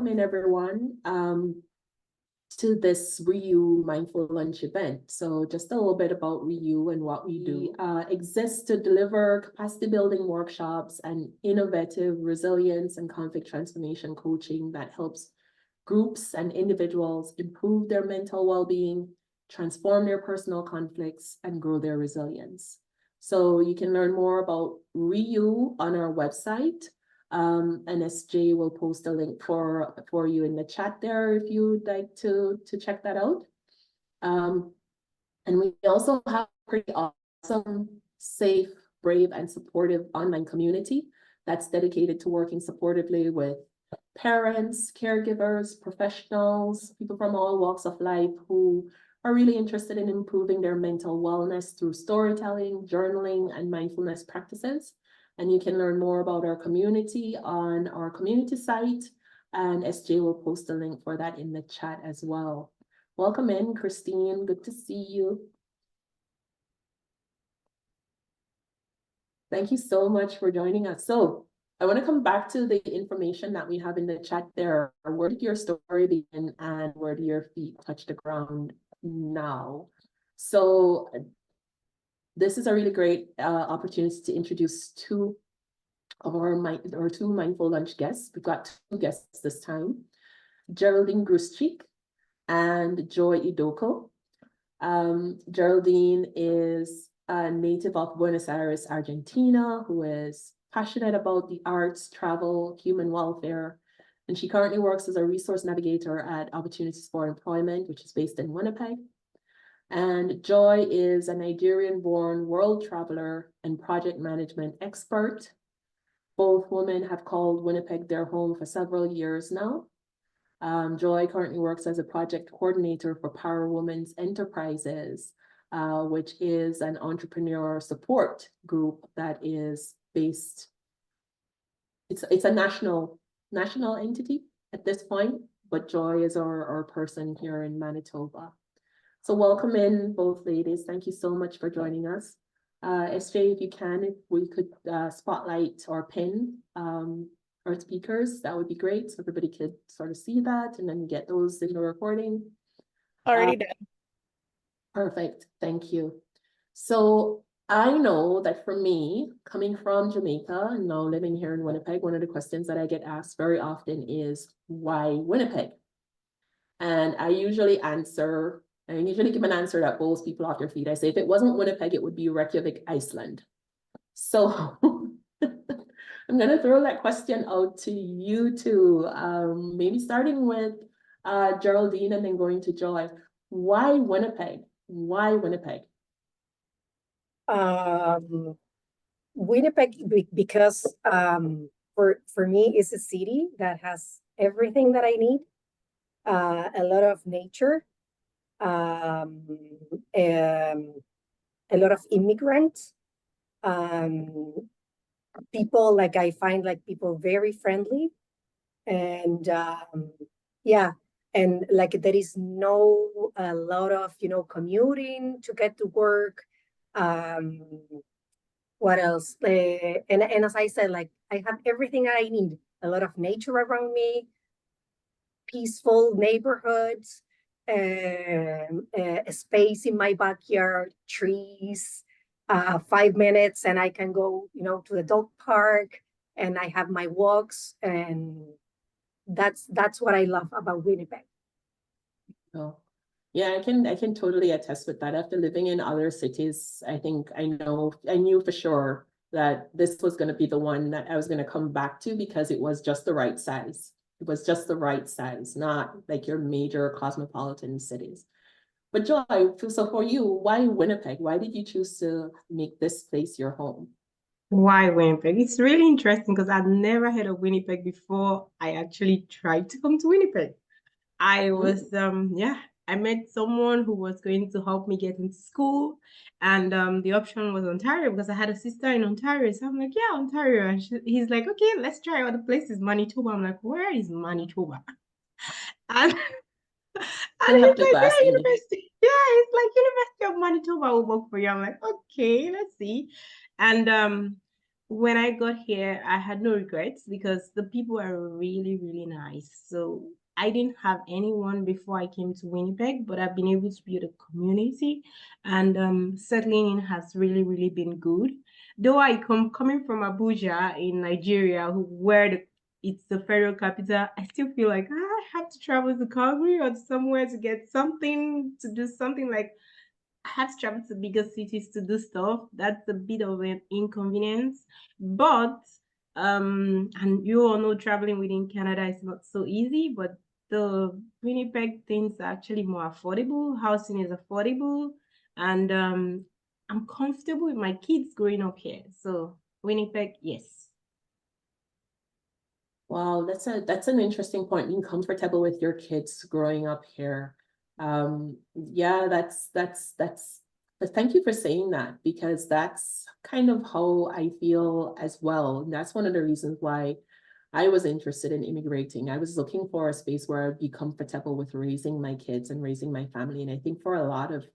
welcome in everyone to this Reyou Mindful Lunch event. So just a little bit about Reyou and what we do. Exists to deliver capacity building workshops and innovative resilience and conflict transformation coaching that helps groups and individuals improve their mental well-being, transform their personal conflicts, and grow their resilience. So you can learn more about Reyou on our website. And SJ will post a link for you in the chat there if you'd like to check that out. And we also have a pretty awesome, safe, brave, and supportive online community that's dedicated to working supportively with parents, caregivers, professionals, people from all walks of life who are really interested in improving their mental wellness through storytelling, journaling, and mindfulness practices. And you can learn more about our community on our community site, and SJ will post a link for that in the chat as well. Welcome in, Christine. Good to see you. Thank you so much for joining us. So I want to come back to the information that we have in the chat there. Where did your story begin and where do your feet touch the ground now? So this is a really great opportunity to introduce two of our mindful lunch guests. We've got two guests this time, Geraldine Gruszczyk and Joy Idoko. Geraldine is a native of Buenos Aires, Argentina, who is passionate about the arts, travel, human welfare, and she currently works as a resource navigator at Opportunities for Employment, which is based in Winnipeg. And Joy is a Nigerian-born world traveler and project management expert. Both women have called Winnipeg their home for several years now. Joy currently works as a project coordinator for PARO Women's Enterprises, which is an entrepreneur support group that is based, it's a national entity at this point, but Joy is our person here in Manitoba. So welcome in, both ladies. Thank you so much for joining us. SJ, if you can, if we could spotlight or pin our speakers, that would be great. So everybody could sort of see that and then get those in the recording. Already done. Perfect, thank you. So I know that for me, coming from Jamaica and now living here in Winnipeg, one of the questions that I get asked very often is, why Winnipeg? And I usually give an answer that blows people off their feet. I say, if it wasn't Winnipeg, it would be Reykjavik, Iceland. So I'm going to throw that question out to you two, maybe starting with Geraldine and then going to Joy. Why Winnipeg? Why Winnipeg? Winnipeg, because for me, it's a city that has everything that I need, a lot of nature, a lot of immigrants, people, like I find like people very friendly, and yeah, and like there is no a lot of commuting to get to work. What else? And as I said, like I have everything I need, a lot of nature around me, peaceful neighborhoods, a space in my backyard, trees, 5 minutes, and I can go, to the dog park, and I have my walks, and that's what I love about Winnipeg. Oh, yeah, I can totally attest with that. After living in other cities, I knew for sure that this was going to be the one that I was going to come back to because it was just the right size. It was just the right size, not like your major cosmopolitan cities. But Joy, so for you, why Winnipeg? Why did you choose to make this place your home? Why Winnipeg? It's really interesting because I'd never heard of Winnipeg before I actually tried to come to Winnipeg. I was, I met someone who was going to help me get into school, and the option was Ontario because I had a sister in Ontario. So I'm like, yeah, Ontario. And he's like, okay, let's try out the place is Manitoba. I'm like, where is Manitoba? And he's like, yeah, University. Yeah, it's like University of Manitoba will work for you. I'm like, okay, let's see. And when I got here, I had no regrets because the people are really, really nice. So I didn't have anyone before I came to Winnipeg, but I've been able to build a community, and settling in has really, really been good. Though coming from Abuja in Nigeria, where it's the federal capital, I still feel like I have to travel to Calgary or somewhere to get something, to do something. Like I have to travel to bigger cities to do stuff. That's a bit of an inconvenience. But and you all know traveling within Canada is not so easy, but the Winnipeg things are actually more affordable. Housing is affordable, and I'm comfortable with my kids growing up here. So Winnipeg, yes. Wow, that's an interesting point. Being comfortable with your kids growing up here. Yeah, that's but thank you for saying that, because that's kind of how I feel as well. And that's one of the reasons why I was interested in immigrating. I was looking for a space where I'd be comfortable with raising my kids and raising my family. And I think for a lot of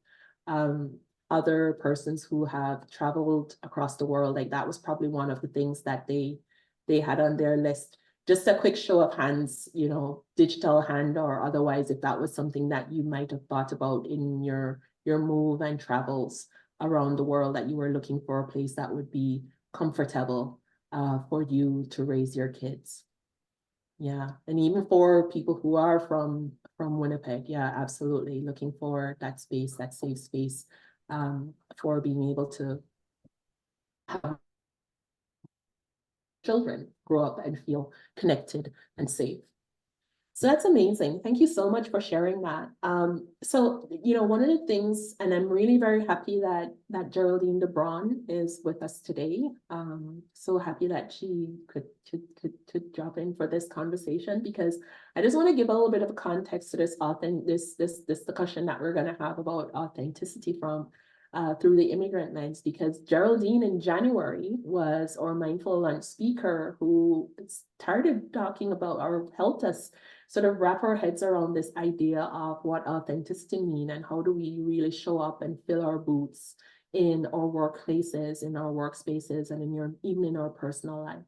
other persons who have traveled across the world, like that was probably one of the things that they had on their list. Just a quick show of hands, you know, digital hand or otherwise, if that was something that you might have thought about in your move and travels around the world, that you were looking for a place that would be comfortable for you to raise your kids. Yeah, and even for people who are from Winnipeg, yeah, absolutely looking for that space, that safe space, for being able to have children grow up and feel connected and safe. So that's amazing. Thank you so much for sharing that. So, you know, one of the things, and I'm really very happy that Geraldine DeBron is with us today. So happy that she could drop in for this conversation, because I just want to give a little bit of a context to this discussion that we're going to have about authenticity from through the Immigrant Lens, because Geraldine in January was our Mindful Lunch speaker who started talking about, or helped us sort of wrap our heads around this idea of what authenticity means and how do we really show up and fill our boots in our workplaces, in our workspaces, and even in our personal life.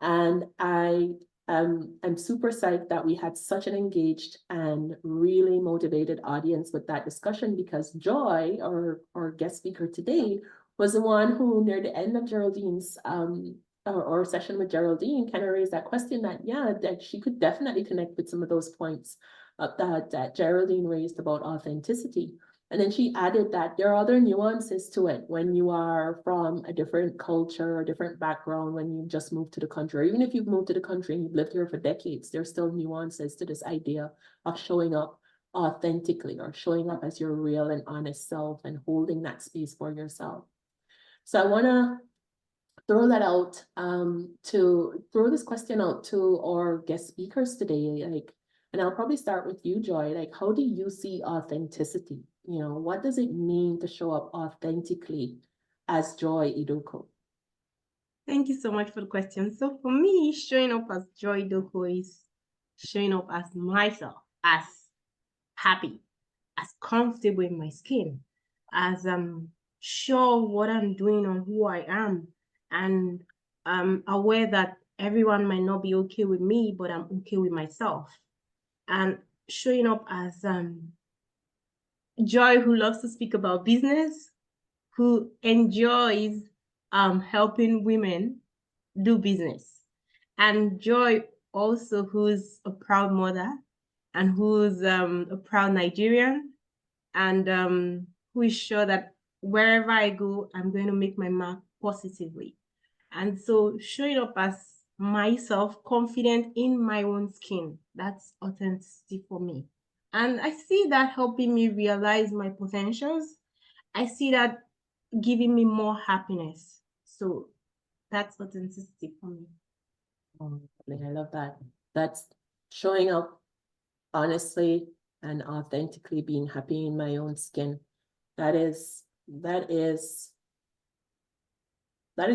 And I'm super psyched that we had such an engaged and really motivated audience with that discussion, because Joy, our guest speaker today, was the one who, near the end of Geraldine's or session with Geraldine, kind of raised that question that, yeah, that she could definitely connect with some of those points that Geraldine raised about authenticity. And then she added that there are other nuances to it when you are from a different culture or different background, when you just moved to the country, or even if you've moved to the country and you've lived here for decades, there's still nuances to this idea of showing up authentically, or showing up as your real and honest self and holding that space for yourself. So I want to throw that out, to throw this question out to our guest speakers today, like, and I'll probably start with you, Joy. Like, how do you see authenticity? You know, what does it mean to show up authentically as Joy Idoko? Thank you so much for the question. So for me, showing up as Joy Idoko is showing up as myself, as happy, as comfortable in my skin, as sure what I'm doing or who I am, and aware that everyone might not be okay with me, but I'm okay with myself. And showing up as Joy, who loves to speak about business, who enjoys helping women do business, and Joy also, who's a proud mother and who's a proud Nigerian, and who is sure that wherever I go, I'm going to make my mark positively. And so showing up as myself, confident in my own skin, that's authenticity for me. And I see that helping me realize my potentials. I see that giving me more happiness. So that's authenticity for me. Oh, I love that. That's showing up honestly and authentically, being happy in my own skin. That is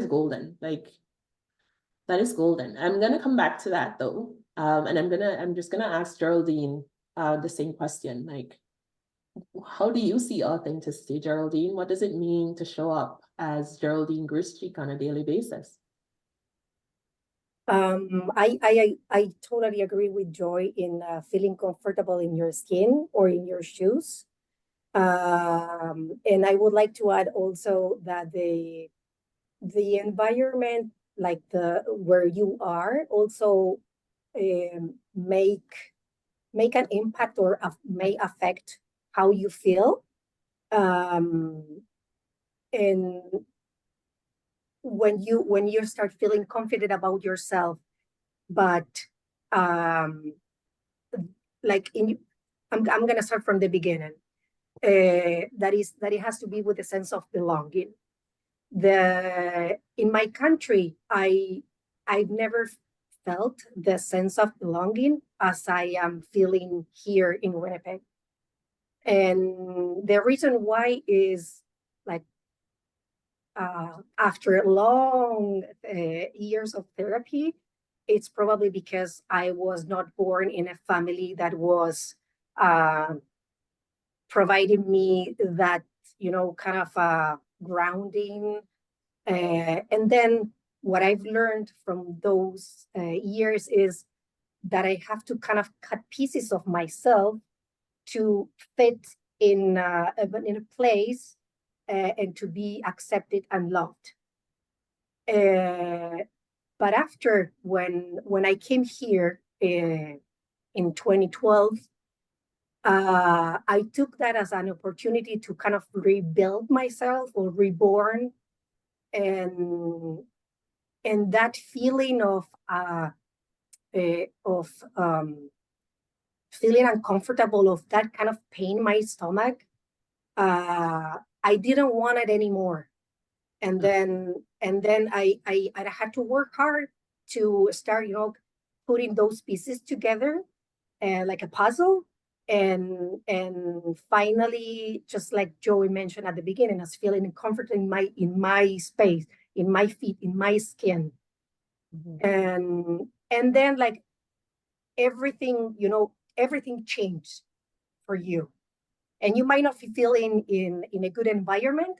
golden. Like, that is golden. I'm gonna come back to that though. And I'm just gonna ask Geraldine the same question. Like, how do you see authenticity, Geraldine? What does it mean to show up as Geraldine Gruszczyk on a daily basis? I totally agree with Joy in feeling comfortable in your skin or in your shoes. And I would like to add also that the environment, like where you are, also make an impact or may affect how you feel. And when you start feeling confident about yourself, but like I'm gonna start from the beginning. That it has to be with a sense of belonging. In my country, I've never felt the sense of belonging as I am feeling here in Winnipeg. And the reason why is like after long years of therapy, it's probably because I was not born in a family that was providing me that, kind of grounding. And then what I've learned from those years is that I have to kind of cut pieces of myself to fit in a place and to be accepted and loved. But after when I came here in 2012, I took that as an opportunity to kind of rebuild myself or reborn, and that feeling of feeling uncomfortable, of that kind of pain in my stomach, I didn't want it anymore. And then I had to work hard to start, putting those pieces together like a puzzle. And finally, just like Joey mentioned at the beginning, I was feeling comfort in my space, in my feet, in my skin. Mm-hmm. And then like everything, everything changed for you. And you might not be feeling in a good environment,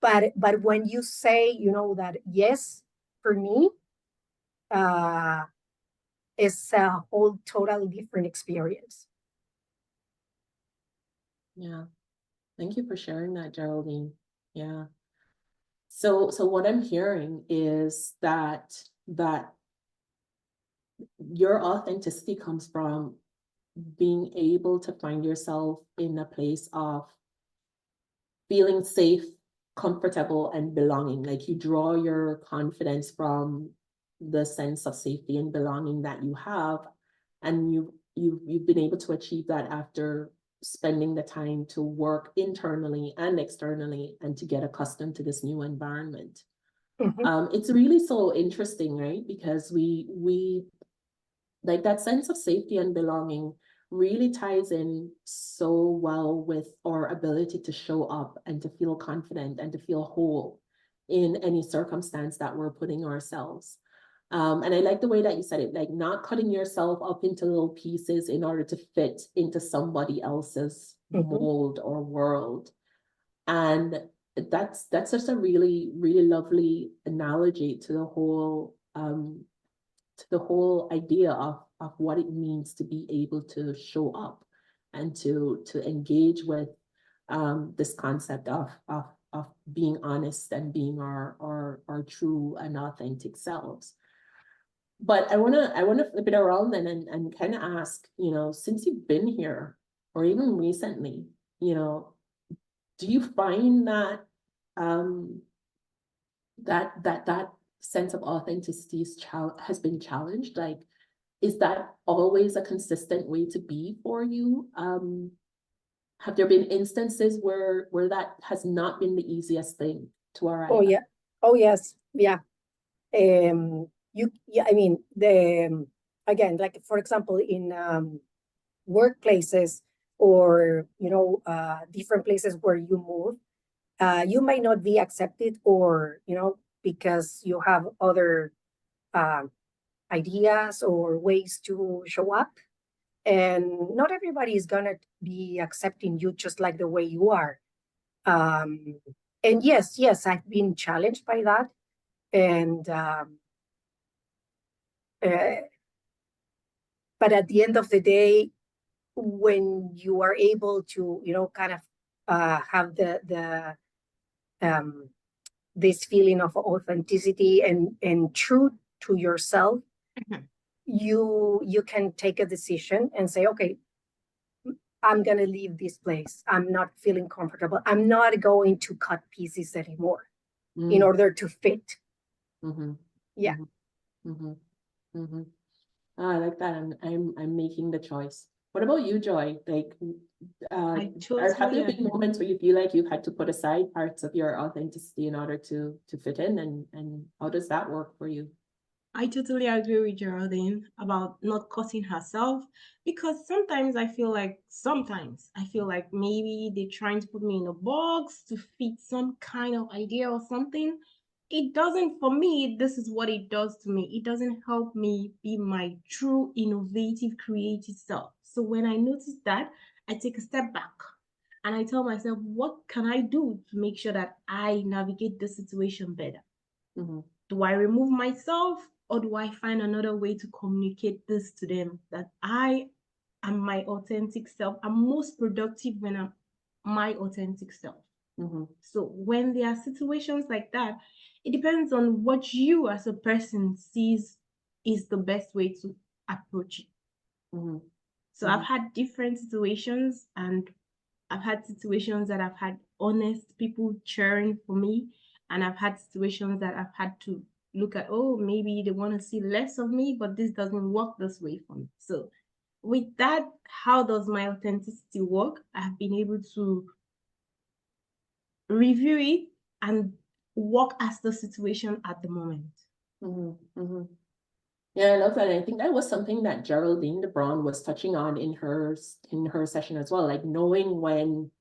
but when you say, that yes, for me, it's a whole totally different experience. Yeah. Thank you for sharing that, Geraldine. Yeah. So what I'm hearing is that your authenticity comes from being able to find yourself in a place of feeling safe, comfortable, and belonging. Like you draw your confidence from the sense of safety and belonging that you have, and you've been able to achieve that after spending the time to work internally and externally and to get accustomed to this new environment. Mm-hmm. It's really so interesting, right? Because we like that sense of safety and belonging really ties in so well with our ability to show up and to feel confident and to feel whole in any circumstance that we're putting ourselves. And I like the way that you said it, like not cutting yourself up into little pieces in order to fit into somebody else's mold or world. And that's just a really, really lovely analogy to the whole idea of what it means to be able to show up and to engage with this concept of being honest and being our true and authentic selves. But I wanna flip it around then and kind of ask, since you've been here or even recently, do you find that that sense of authenticity has been challenged? Like, is that always a consistent way to be for you? Have there been instances where that has not been the easiest thing to arrive? Oh yeah. Oh yes. Yeah. I mean, again, like for example, in workplaces or different places where you move, you might not be accepted, or because you have other ideas or ways to show up, And not everybody is gonna be accepting you just like the way you are. And yes, I've been challenged by that. And but at the end of the day, when you are able to, kind of have the this feeling of authenticity and true to yourself, you can take a decision and say, okay, I'm gonna leave this place. I'm not feeling comfortable. I'm not going to cut pieces anymore in order to fit. Yeah. I like that. I'm making the choice. What about you, Joy? Like, have there been moments where you feel like you've had to put aside parts of your authenticity in order to fit in, and how does that work for you? I totally agree with Geraldine about not cutting herself, because sometimes I feel like maybe they're trying to put me in a box to fit some kind of idea or something. It doesn't, for me, this is what it does to me. It doesn't help me be my true, innovative, creative self. So when I notice that, I take a step back and I tell myself, what can I do to make sure that I navigate the situation better? Do I remove myself, or do I find another way to communicate this to them, that I am my authentic self? I'm most productive when I'm my authentic self. So when there are situations like that, it depends on what you as a person sees is the best way to approach it. So I've had different situations, and I've had situations that I've had honest people cheering for me, and I've had situations that I've had to look at, oh, maybe they want to see less of me, but this doesn't work this way for me. So with that, how does my authenticity work? I've been able to review it and work as the situation at the moment. Yeah, I love that. And I think that was something that Geraldine was touching on in her session as well, like knowing when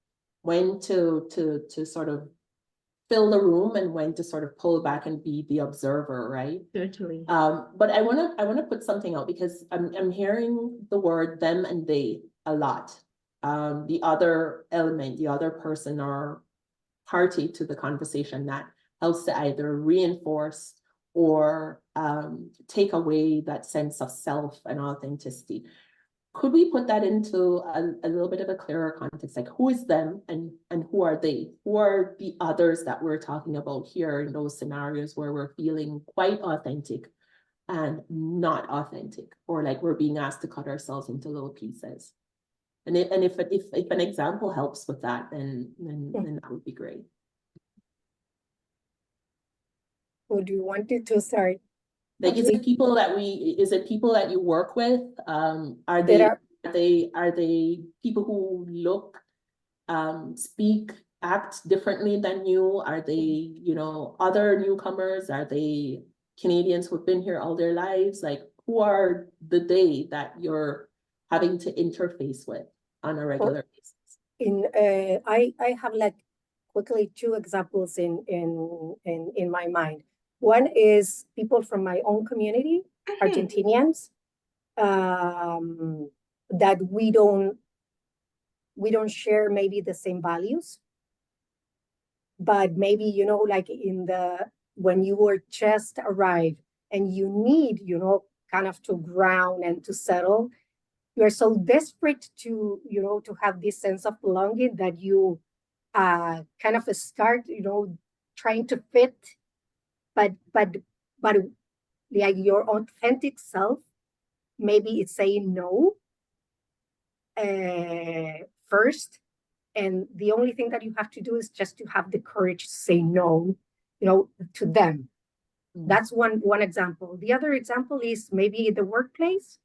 to sort of fill the room and when to sort of pull back and be the observer, right? Totally. But I wanna put something out, because I'm hearing the word them and they a lot. The other element, the other person or party to the conversation that helps to either reinforce or take away that sense of self and authenticity. Could we put that into a little bit of a clearer context? Like, who is them and who are they? Who are the others that we're talking about here in those scenarios where we're feeling quite authentic and not authentic, or like we're being asked to cut ourselves into little pieces? And if an example helps with that, then that would be great. Who do you want it to start? Like, is it people that you work with? Are they people who look, speak, act differently than you? Are they, other newcomers? Are they Canadians who've been here all their lives? Like, who are the they that you're having to interface with on a regular basis? I have like quickly two examples in my mind. One is people from my own community, Argentinians, that we don't share maybe the same values, but maybe, like when you were just arrived and you need, kind of to ground and to settle, you're so desperate to, to have this sense of belonging that you kind of start, trying to fit, but like your authentic self, maybe it's saying no first, and the only thing that you have to do is just to have the courage to say no, to them. That's one example. The other example is maybe the workplace.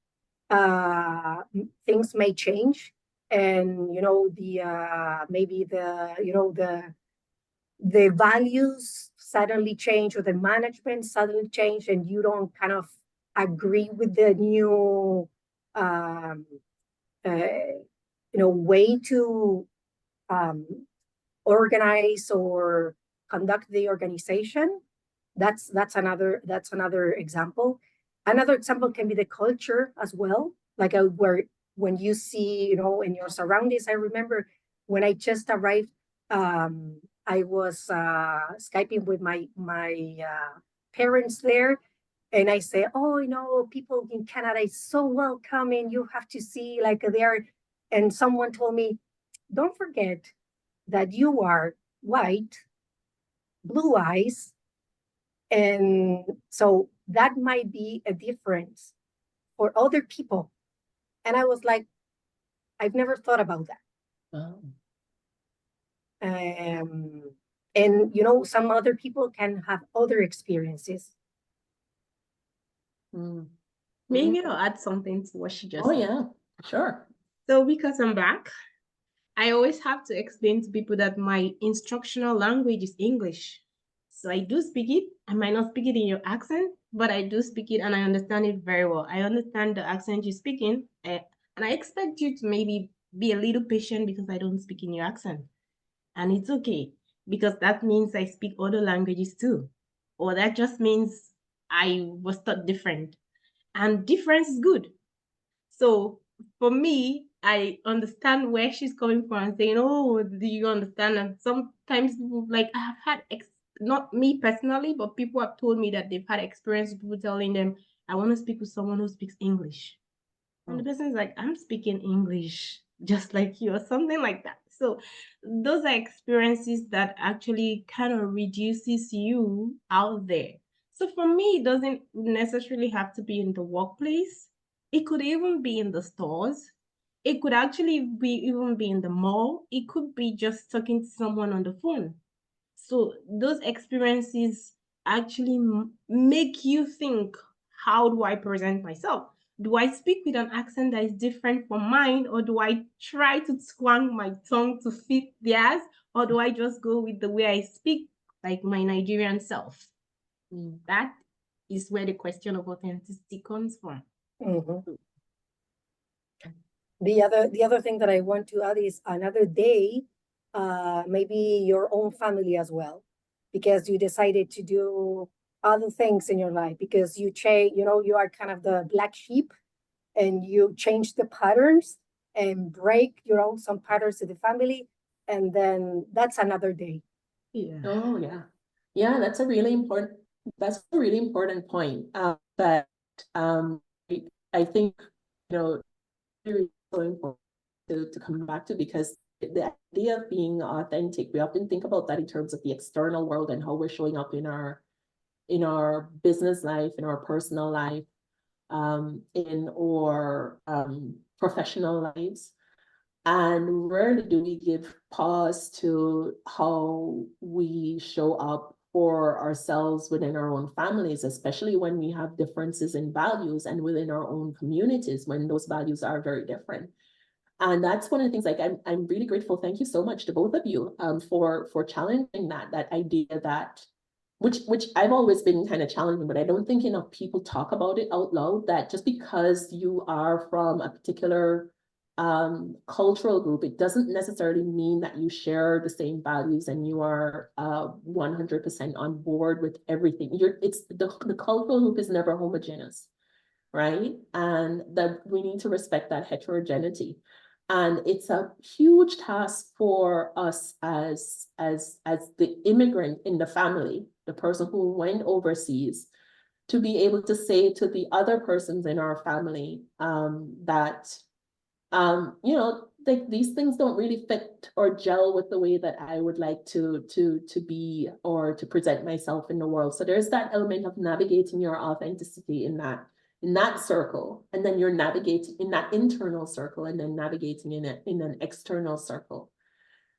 Things may change, and maybe the values suddenly change, or the management suddenly change, and you don't kind of agree with the new way to organize or conduct the organization. That's another example. Another example can be the culture as well, like where when you see, you know, in your surroundings. I remember when I just arrived, I was Skyping with my parents there, and I say, oh, you know, people in Canada is so welcoming. You have to see, like, there. And someone told me, don't forget that you are white, blue eyes, and so that might be a difference for other people. And I was like, I've never thought about that. Oh. And you know, some other people can have other experiences. Maybe I'll add something to what she just said. Yeah, sure. So because I'm Black, I always have to explain to people that my instructional language is English. So I do speak it. I might not speak it in your accent, but I do speak it and I understand it very well. I understand the accent you're speaking, and I expect you to maybe be a little patient because I don't speak in your accent. And it's okay, because that means I speak other languages too. Or that just means I was taught different. And difference is good. So for me, I understand where she's coming from and saying, oh, do you understand? And sometimes people, like, I have had, not me personally, but people have told me that they've had experience with people telling them, I want to speak with someone who speaks English. And the person is like, I'm speaking English just like you, or something like that. So those are experiences that actually kind of reduces you out there. So for me, it doesn't necessarily have to be in the workplace. It could even be in the stores. It could actually even be in the mall. It could be just talking to someone on the phone. So those experiences actually make you think, how do I present myself? Do I speak with an accent that is different from mine, or do I try to twang my tongue to fit theirs, or do I just go with the way I speak, like my Nigerian self? That is where the question of authenticity comes from. The other thing that I want to add is another day, maybe your own family as well, because you decided to do other things in your life, because you change, you know, you are kind of the black sheep, and you change the patterns and break, you know, some patterns to the family, and then that's another day. Yeah. Oh, yeah. Yeah, that's a really important point. That I think, you know, really so important to come back to, because the idea of being authentic, we often think about that in terms of the external world and how we're showing up in our business life, in our personal life, in our professional lives. And rarely do we give pause to how we show up for ourselves within our own families, especially when we have differences in values, and within our own communities when those values are very different. And that's one of the things, like, I'm really grateful. Thank you so much to both of you for challenging that idea, that which I've always been kind of challenging, but I don't think enough people talk about it out loud, that just because you are from a particular cultural group, it doesn't necessarily mean that you share the same values and you are 100% on board with everything. The cultural group is never homogeneous, right? And that we need to respect that heterogeneity. And it's a huge task for us as the immigrant in the family, the person who went overseas, to be able to say to the other persons in our family that you know, like, these things don't really fit or gel with the way that I would like to be or to present myself in the world. So there's that element of navigating your authenticity in that circle, and then you're navigating in that internal circle, and then navigating in an external circle.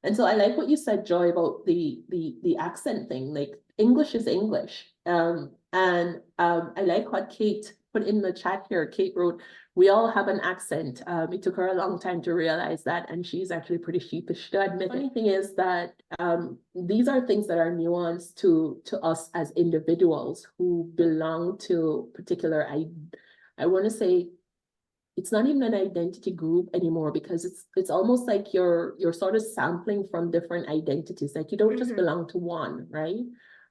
And so I like what you said, Joy, about the accent thing. Like, English is English. I like what Kate put in the chat here. Kate wrote, we all have an accent. It took her a long time to realize that, and she's actually pretty sheepish to admit it. The funny thing is that these are things that are nuanced to us as individuals who belong to particular, I want to say, it's not even an identity group anymore, because it's almost like you're sort of sampling from different identities. Like, you don't just belong to one, right?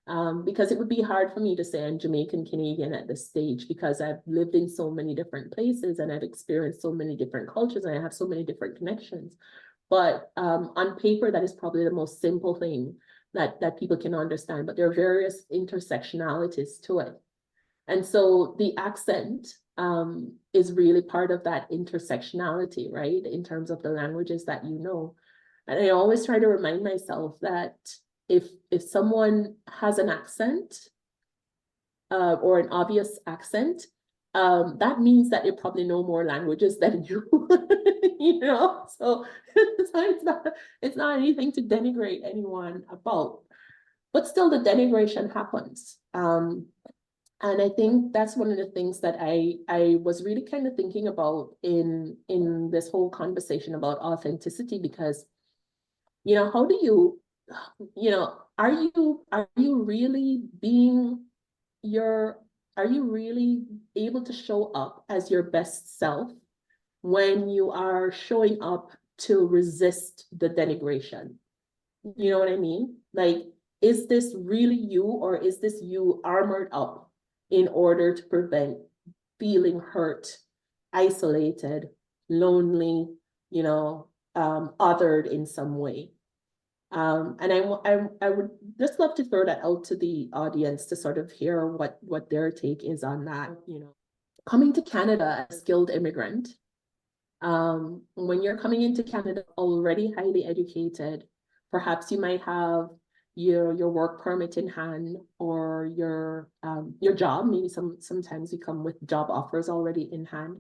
Because it would be hard for me to say I'm Jamaican Canadian at this stage, because I've lived in so many different places and I've experienced so many different cultures and I have so many different connections. But on paper, that is probably the most simple thing that people can understand, but there are various intersectionalities to it. And so the accent is really part of that intersectionality, right? In terms of the languages that you know. And I always try to remind myself that if someone has an accent or an obvious accent, that means that they probably know more languages than you, you know? So it's not anything to denigrate anyone about, but still the denigration happens. And I think that's one of the things that I was really kind of thinking about in this whole conversation about authenticity, because, you know, how do you, you know, are you really being are you really able to show up as your best self when you are showing up to resist the denigration? You know what I mean? Like, is this really you, or is this you armored up in order to prevent feeling hurt, isolated, lonely, you know, othered in some way? And I would just love to throw that out to the audience to sort of hear what their take is on that. You know, coming to Canada as a skilled immigrant, when you're coming into Canada already highly educated, perhaps you might have your work permit in hand, or your job. Maybe sometimes you come with job offers already in hand.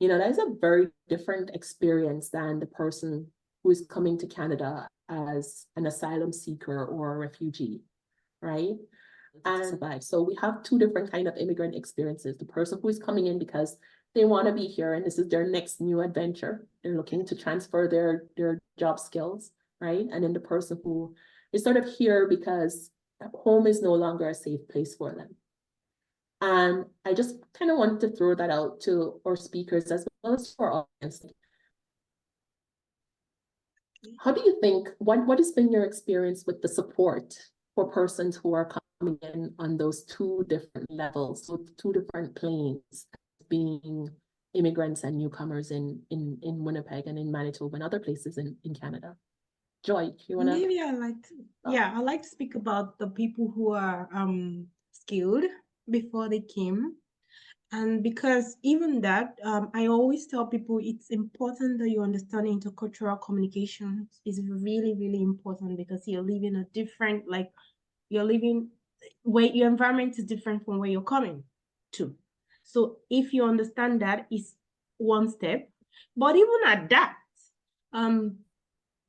You know, that is a very different experience than the person who is coming to Canada as an asylum seeker or a refugee, right? And so we have two different kind of immigrant experiences. The person who is coming in because they want to be here and this is their next new adventure. They're looking to transfer their job skills, right? And then the person who is sort of here because home is no longer a safe place for them. And I just kind of wanted to throw that out to our speakers as well as for our audience. How do you think, what has been your experience with the support for persons who are coming in on those two different levels, so two different planes, being immigrants and newcomers in Winnipeg and in Manitoba and other places in Canada? Joy, you want to? Maybe I like to speak about the people who are skilled before they came. And because even that, I always tell people it's important that you understand intercultural communication is really, really important, because you're living a different, like you're living where your environment is different from where you're coming to. So if you understand that, is one step. But even at that,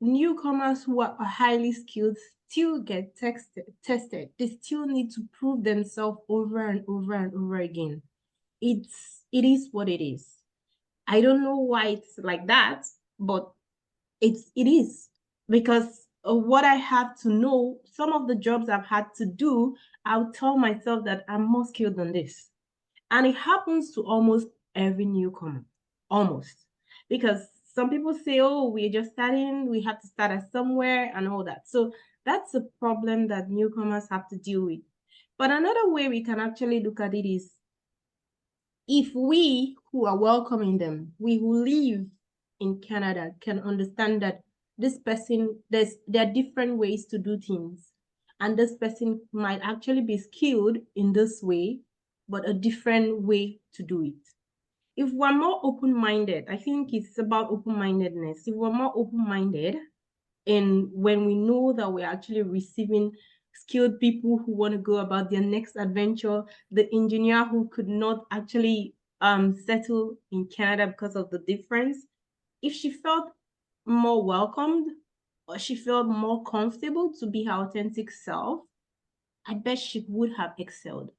newcomers who are highly skilled still get tested. They still need to prove themselves over and over and over again. It is what it is. I don't know why it's like that, but it is, because of what I have to know. Some of the jobs I've had to do, I'll tell myself that I'm more skilled than this. And it happens to almost every newcomer, almost. Because some people say, oh, we're just starting, we have to start at somewhere and all that. So that's a problem that newcomers have to deal with. But another way we can actually look at it is, if we who are welcoming them, we who live in Canada, can understand that this person, there are different ways to do things. And this person might actually be skilled in this way, but a different way to do it. If we're more open-minded, I think it's about open-mindedness. If we're more open-minded, and when we know that we're actually receiving skilled people who want to go about their next adventure, the engineer who could not actually settle in Canada because of the difference, if she felt more welcomed, or she felt more comfortable to be her authentic self, I bet she would have excelled.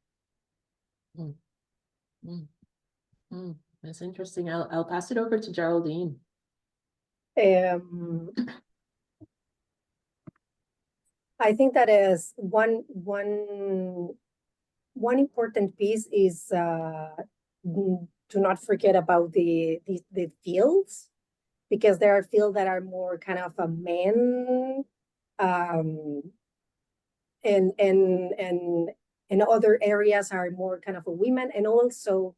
That's interesting. I'll pass it over to Geraldine. I think that is one important piece is to not forget about the fields, because there are fields that are more kind of a men and other areas are more kind of a women, and also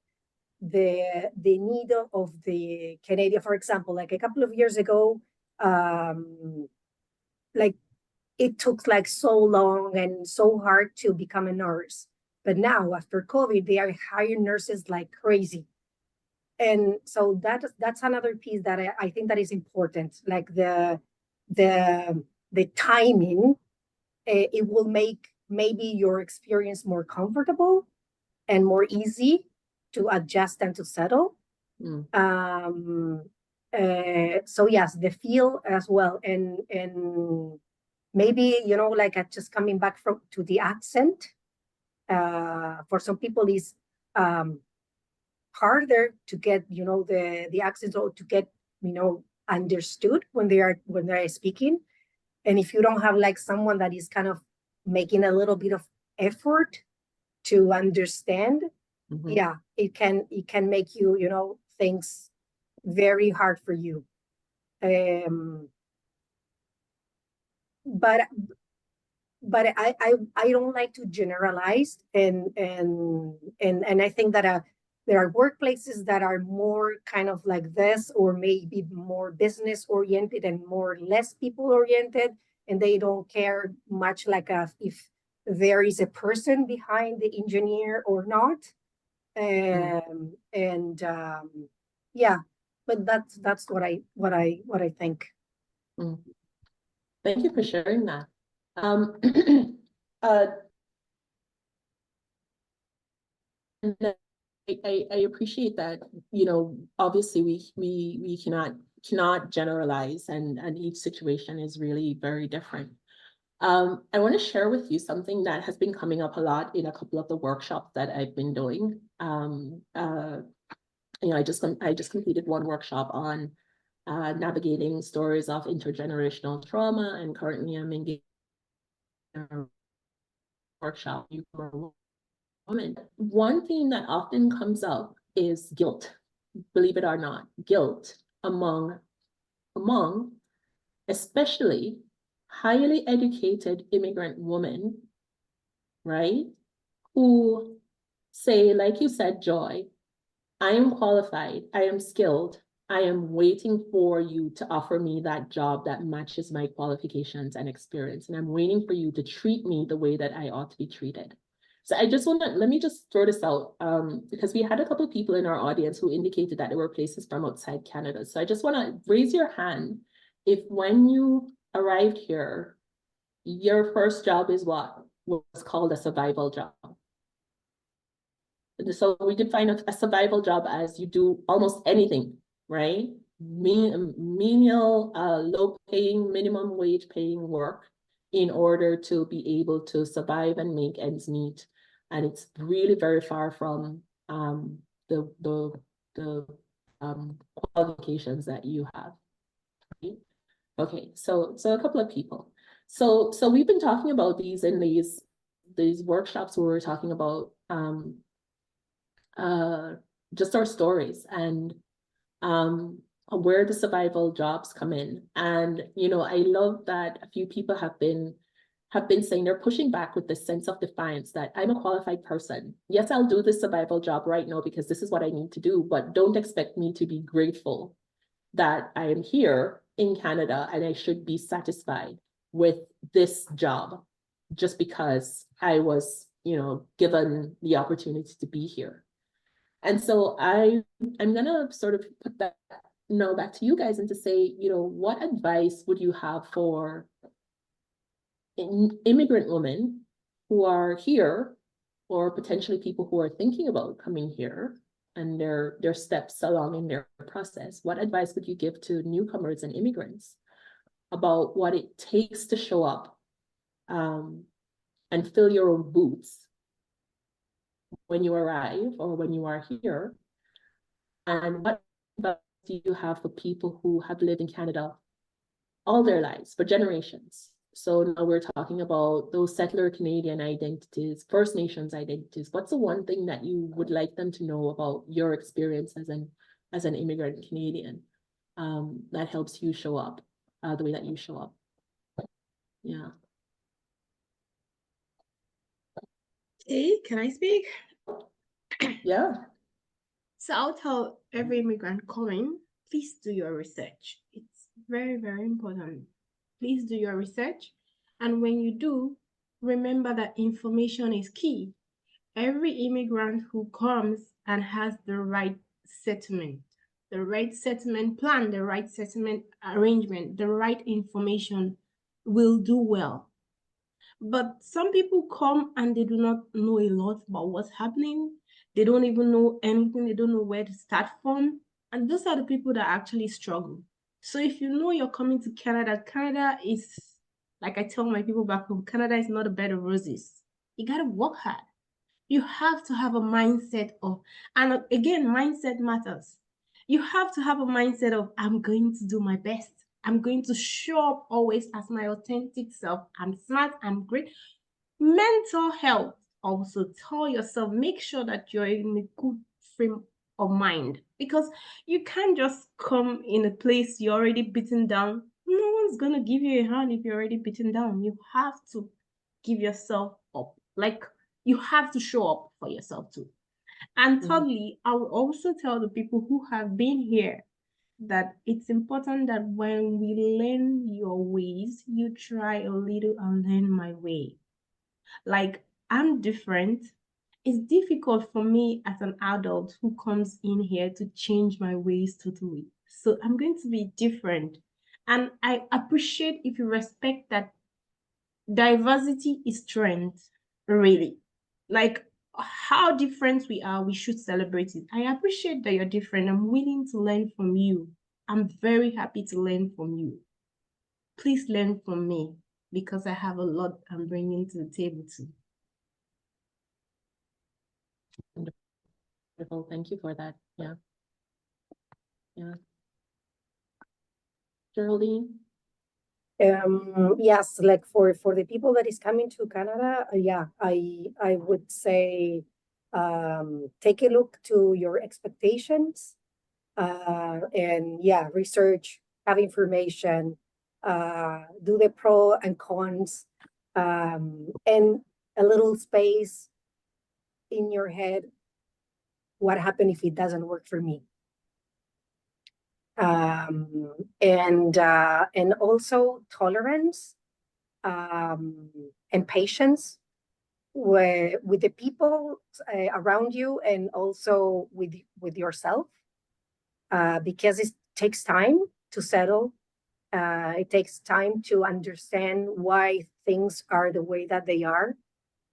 the need of the Canadian, for example, like a couple of years ago, like it took like so long and so hard to become a nurse. But now after COVID, they are hiring nurses like crazy. And so that's another piece that I think that is important, like the timing. It will make maybe your experience more comfortable and more easy to adjust and to settle. So yes, the feel as well, and maybe, you know, like just coming back to the accent. For some people is harder to get, you know, the accents, or to get, you know, understood when they're speaking. And if you don't have like someone that is kind of making a little bit of effort to understand, yeah, it can make you, you know, things very hard for you. But I don't like to generalize, and I think that there are workplaces that are more kind of like this, or maybe more business oriented and more less people oriented, and they don't care much like if there is a person behind the engineer or not. Yeah, but that's what I think. Thank you for sharing that. And I appreciate that, you know, obviously we cannot generalize, and each situation is really very different. I want to share with you something that has been coming up a lot in a couple of the workshops that I've been doing. You know, I just completed one workshop on navigating stories of intergenerational trauma, and currently I'm engaged in a workshop for women. One thing that often comes up is guilt, believe it or not, guilt among especially highly educated immigrant women, right? Who say, like you said, Joy, I am qualified, I am skilled, I am waiting for you to offer me that job that matches my qualifications and experience. And I'm waiting for you to treat me the way that I ought to be treated. So I just want to, let me just throw this out, because we had a couple of people in our audience who indicated that there were places from outside Canada. So I just want to raise your hand if when you arrived here, your first job is what was called a survival job. So we define a survival job as you do almost anything, right? Menial, low-paying, minimum wage paying work in order to be able to survive and make ends meet. And it's really very far from the qualifications that you have. Right? Okay, so a couple of people. So we've been talking about these in these workshops where we're talking about just our stories and where the survival jobs come in. And, you know, I love that a few people have been saying they're pushing back with this sense of defiance that I'm a qualified person. Yes, I'll do this survival job right now because this is what I need to do, but don't expect me to be grateful that I am here in Canada and I should be satisfied with this job just because I was, you know, given the opportunity to be here. And so I'm gonna sort of put that now back to you guys and to say, you know, what advice would you have for immigrant women who are here, or potentially people who are thinking about coming here and their steps along in their process? What advice would you give to newcomers and immigrants about what it takes to show up and fill your own boots when you arrive or when you are here? And what advice do you have for people who have lived in Canada all their lives, for generations? So now we're talking about those settler Canadian identities, First Nations identities. What's the one thing that you would like them to know about your experience as an immigrant Canadian that helps you show up the way that you show up? Yeah. Okay, can I speak? Yeah. So I'll tell every immigrant coming, please do your research. It's very, very important. Please do your research. And when you do, remember that information is key. Every immigrant who comes and has the right settlement plan, the right settlement arrangement, the right information will do well. But some people come and they do not know a lot about what's happening. They don't even know anything. They don't know where to start from. And those are the people that actually struggle. So if you know you're coming to Canada, Canada is, like I tell my people back home, Canada is not a bed of roses. You got to work hard. You have to have a mindset of, and again, mindset matters. You have to have a mindset of, I'm going to do my best. I'm going to show up always as my authentic self. I'm smart, I'm great. Mental health, also tell yourself, make sure that you're in a good frame of mind, because you can't just come in a place you're already beaten down. No one's going to give you a hand if you're already beaten down. You have to give yourself up. Like, you have to show up for yourself too. And thirdly, I will also tell the people who have been here that it's important that when we learn your ways, you try a little and learn my way. Like, I'm different. It's difficult for me as an adult who comes in here to change my ways totally. So I'm going to be different. And I appreciate if you respect that diversity is strength, really. Like, how different we are, we should celebrate it. I appreciate that you're different. I'm willing to learn from you. I'm very happy to learn from you. Please learn from me, because I have a lot I'm bringing to the table too. Wonderful. Thank you for that. Yeah. Yeah. Geraldine? Yes, like for the people that is coming to Canada, yeah, I would say take a look to your expectations, and yeah, research, have information, do the pro and cons, and a little space in your head. What happened if it doesn't work for me? And also tolerance, and patience with the people around you, and also with yourself, because it takes time to settle. It takes time to understand why things are the way that they are,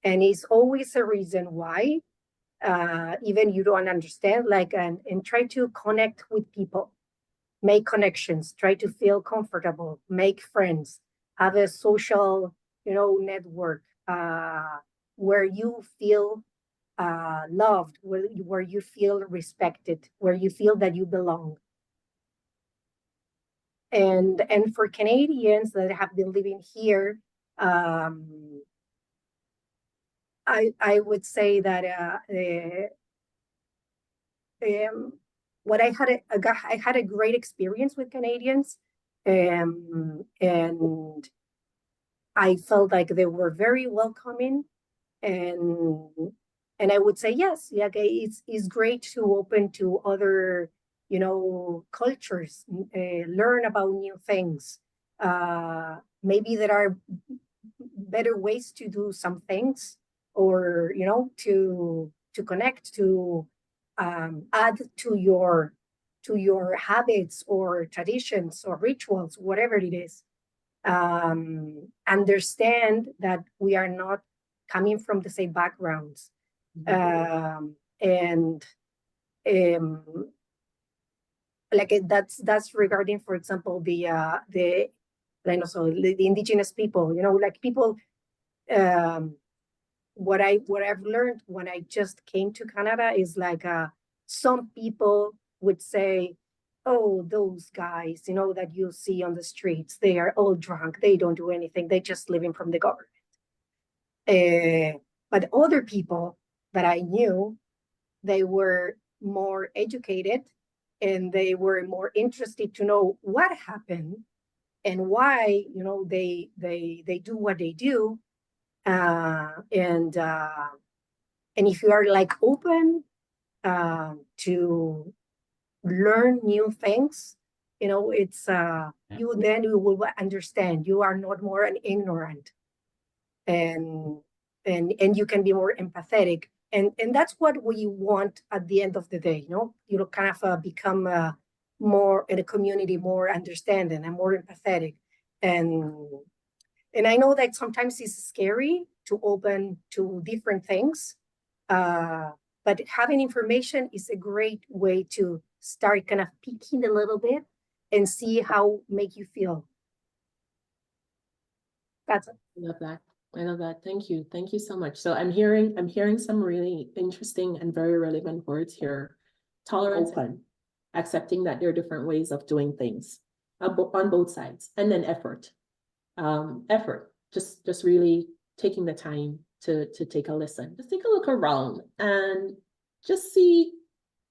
and it's always a reason why, even you don't understand. Like, and try to connect with people. Make connections, try to feel comfortable, make friends, have a social, network, where you feel loved, where you feel respected, where you feel that you belong. And for Canadians that have been living here, I would say that what I had a great experience with Canadians, and I felt like they were very welcoming, and I would say yes, yeah, okay, it's great to open to other, cultures, learn about new things. Maybe there are better ways to do some things, or to connect, to add to your habits or traditions or rituals, whatever it is. Understand that we are not coming from the same backgrounds. And like that's regarding, for example, the indigenous people, like people, what I've learned when I just came to Canada is like, some people would say, oh, those guys, that you see on the streets, they are all drunk, they don't do anything, they just living from the government. But other people that I knew, they were more educated, and they were more interested to know what happened and why, they do what they do. And And if you are like open to learn new things, you know, it's you will understand you are not more an ignorant, and you can be more empathetic, and that's what we want at the end of the day. You know, kind of become more in a community, more understanding and more empathetic, and I know that sometimes it's scary to open to different things, but having information is a great way to start kind of peeking a little bit and see how make you feel. That's it. I love that. I love that. Thank you. Thank you so much. So I'm hearing some really interesting and very relevant words here. Tolerance, open, accepting that there are different ways of doing things on both sides, and then effort. Effort. Just really taking the time to take a listen. Just take a look around and just see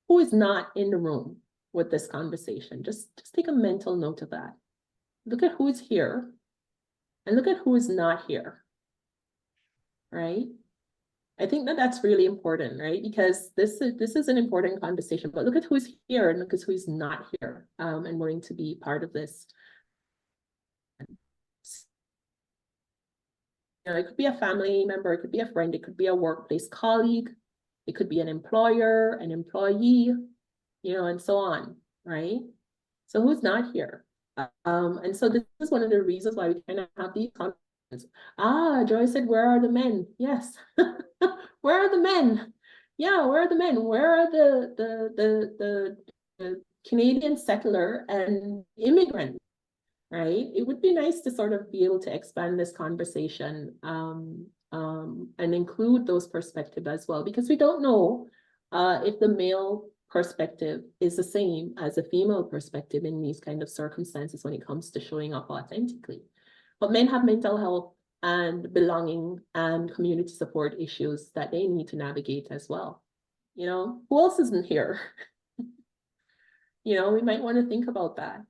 who is not in the room with this conversation. Just take a mental note of that. Look at who is here and look at who is not here. Right? I think that that's really important, right? Because this is an important conversation, but look at who's here and look at who's not here and willing to be part of this. You know, it could be a family member, it could be a friend, it could be a workplace colleague, it could be an employer, an employee, you know, and so on, right? So who's not here? And so this is one of the reasons why we kind of have these conversations. Joy said, where are the men? Yes. Where are the men? Yeah, where are the men? Where are the Canadian settler and immigrant? Right? It would be nice to sort of be able to expand this conversation and include those perspectives as well, because we don't know if the male perspective is the same as a female perspective in these kind of circumstances when it comes to showing up authentically. But men have mental health and belonging and community support issues that they need to navigate as well. You know, who else isn't here? You know, we might want to think about that.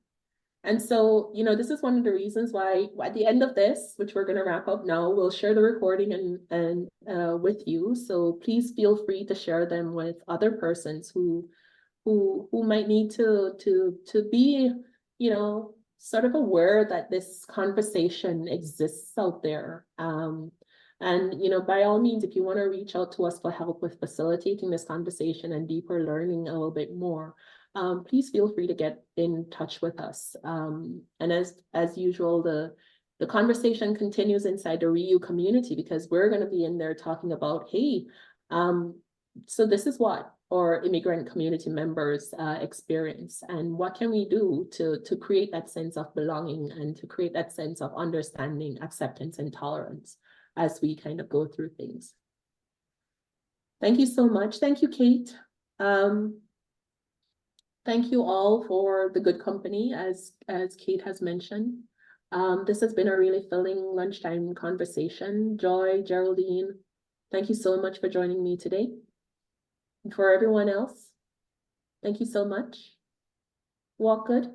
And so, you know, this is one of the reasons why at the end of this, which we're going to wrap up now, we'll share the recording and with you. So please feel free to share them with other persons who might need to be, you know, sort of aware that this conversation exists out there. And, you know, by all means, if you want to reach out to us for help with facilitating this conversation and deeper learning a little bit more, please feel free to get in touch with us. And as usual, the conversation continues inside the Reyou community, because we're going to be in there talking about, hey, so this is what our immigrant community members experience, and what can we do to create that sense of belonging and to create that sense of understanding, acceptance, and tolerance as we kind of go through things. Thank you so much. Thank you, Kate. Thank you all for the good company, as Kate has mentioned. This has been a really filling lunchtime conversation. Joy, Geraldine, thank you so much for joining me today. And for everyone else, thank you so much. Walk good.